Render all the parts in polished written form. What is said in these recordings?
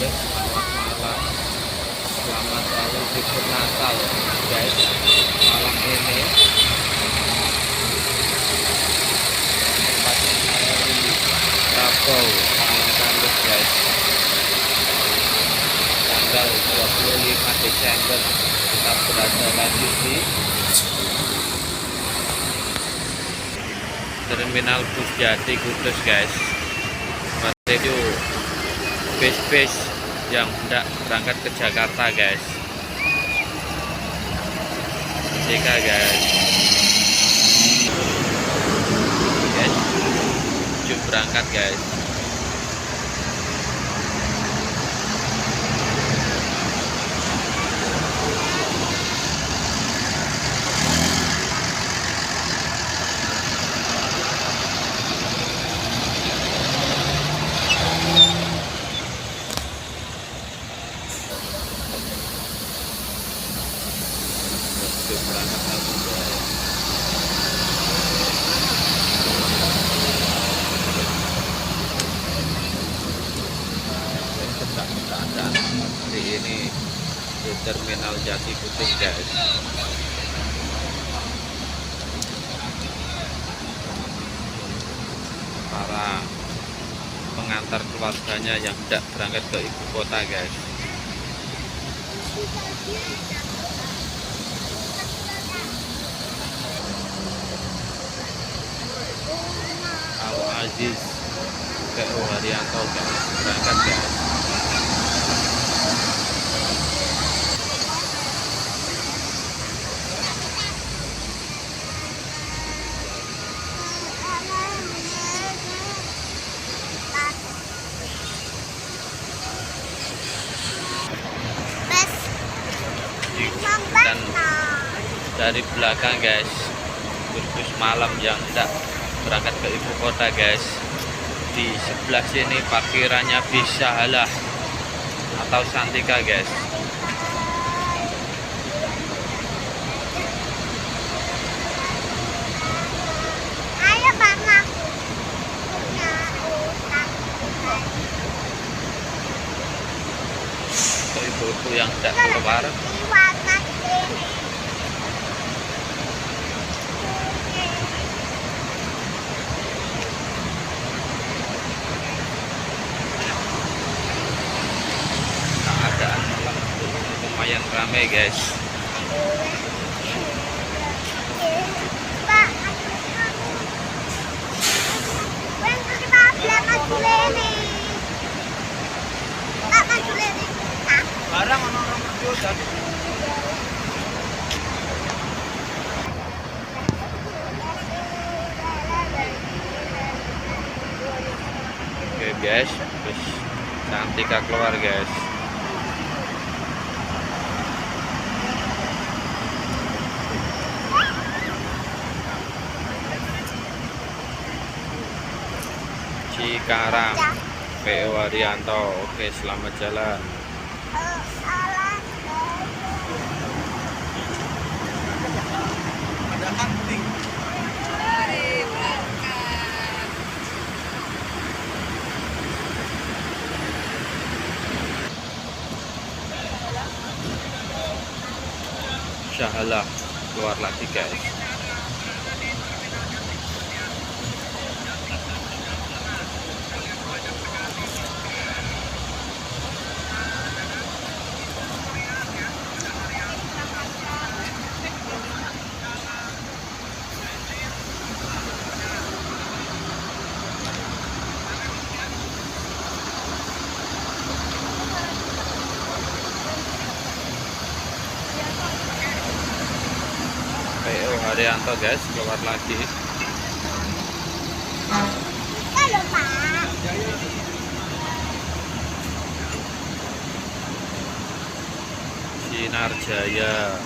guys, selamat malam, selamat lalu libur Natal guys. Malam ini tepatnya hari Rabu Kamis guys, tanggal 25 Desember kita berada lagi di Terminal Bus Jati Kudus guys. Menuju bis-bis yang hendak berangkat ke Jakarta guys. Jika guys, menuju berangkat guys. Hari ini di Terminal Jati Kudus guys. Para pengantar keluarganya yang tidak berangkat ke ibu kota guys. Al Aziz PO Haryanto guys, berangkat guys. Dan dari belakang guys, bus malam yang tidak berangkat ke ibu kota guys. Di sebelah sini parkirannya bisa halah atau Santika guys. Ayo mama. Untuk ibu-ibu yang tidak keluar, keadaan malam lumayan ramai guys. Barang orang jual. Oke guys, terus Santika keluar guys. Cikarang PO Haryanto. Oke, selamat jalan. Ada hunting. Syahalah keluar lagi guys. PO Haryanto guys, keluar lagi. Halo Pak. Sinar Jaya.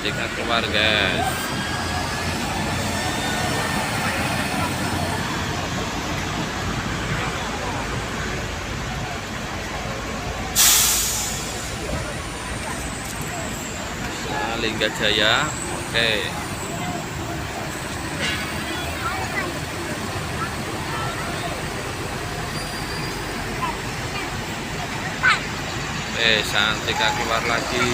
Santika keluar guys. Lingga Jaya, oke. Santika keluar lagi.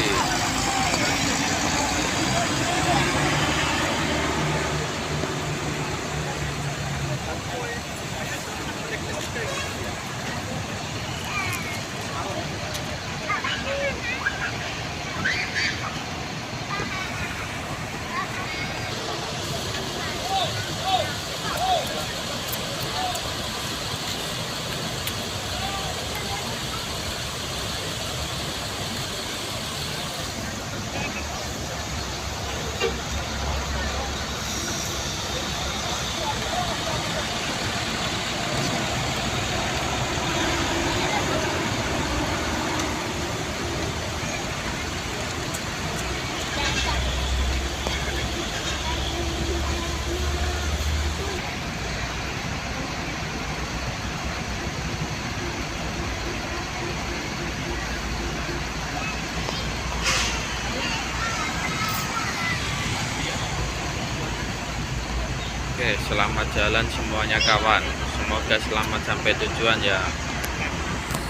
Oke, selamat jalan semuanya kawan. Semoga selamat sampai tujuan ya.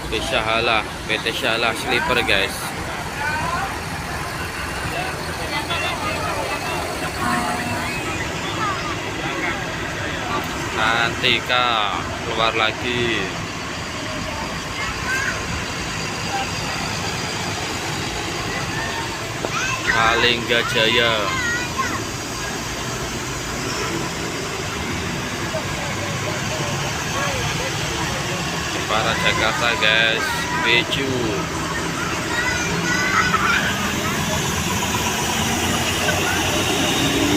PT Syahala Sleeper guys. Santika keluar lagi. Lingga Jaya. Para Jakarta guys, Beju.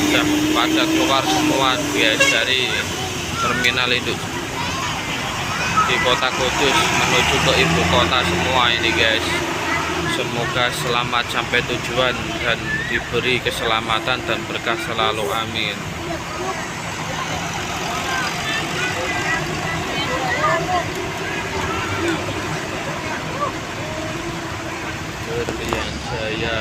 Sudah pada keluar semua guys dari terminal induk di Kota Kudus menuju ke ibu kota semua ini guys. Semoga selamat sampai tujuan dan diberi keselamatan dan berkah selalu, amin. Berlian Jaya.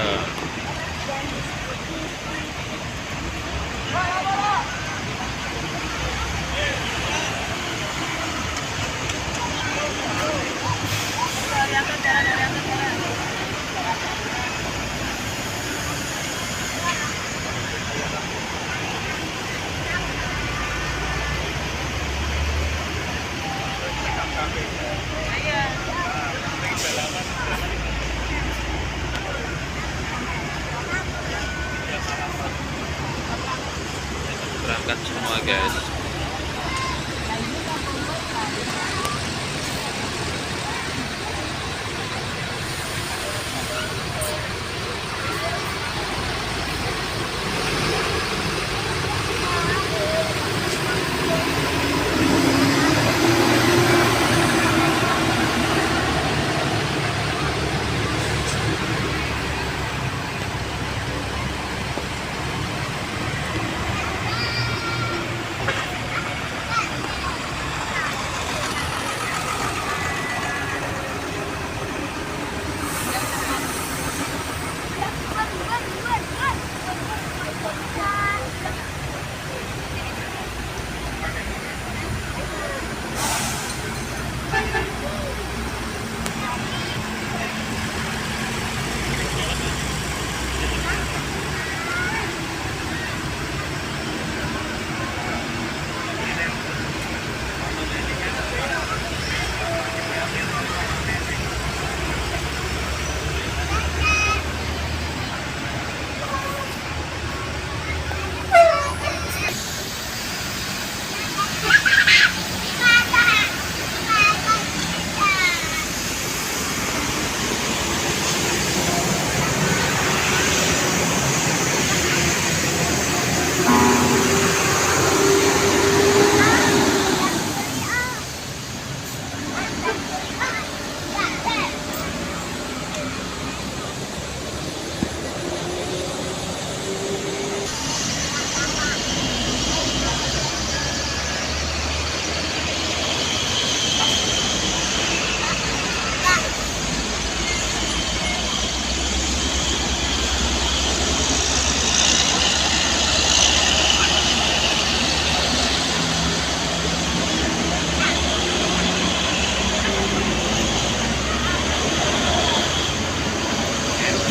Berangkat semua guys.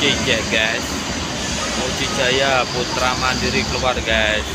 JJ guys. Muji Jaya Putra Mandiri keluar guys.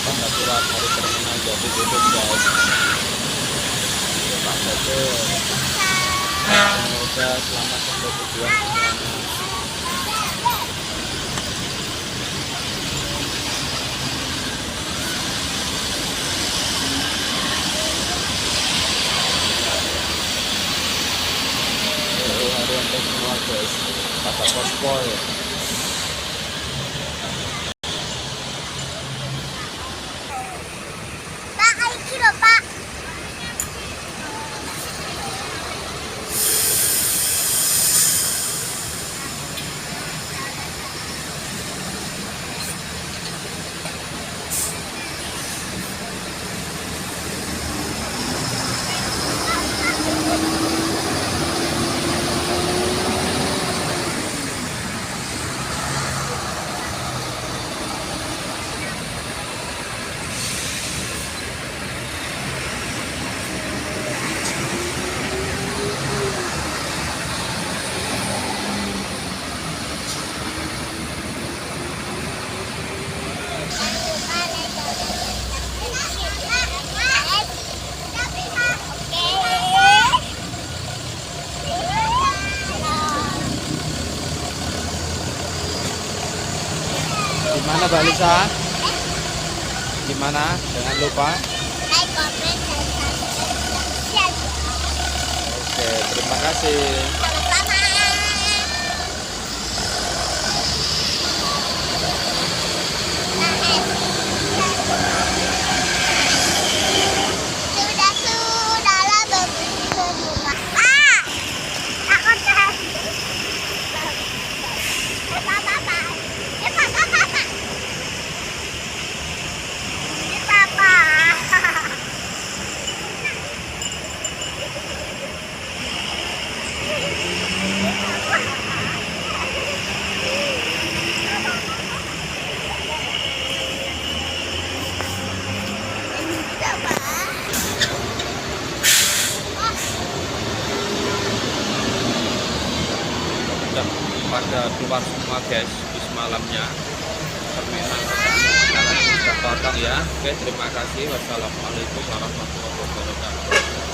Tanda surat hari terminal jadi tutup guys. Pak Sopir, semoga selamat sampai tujuan semuanya. Harian semua guys, kata pospol. Pak, ayo kilo, Pak. Gimana Mbak Lisa? Gimana? Jangan lupa. Like, comment, dan subscribe. Oke, terima kasih. Sama-sama. Sudahlah begitu. Pak, aku tahu. Pak. Pak. Papa. Sudah pada keluar semua guys bis malamnya. Terminal sekarang sudah potong ya. Oke, terima kasih. Wassalamualaikum warahmatullahi wabarakatuh.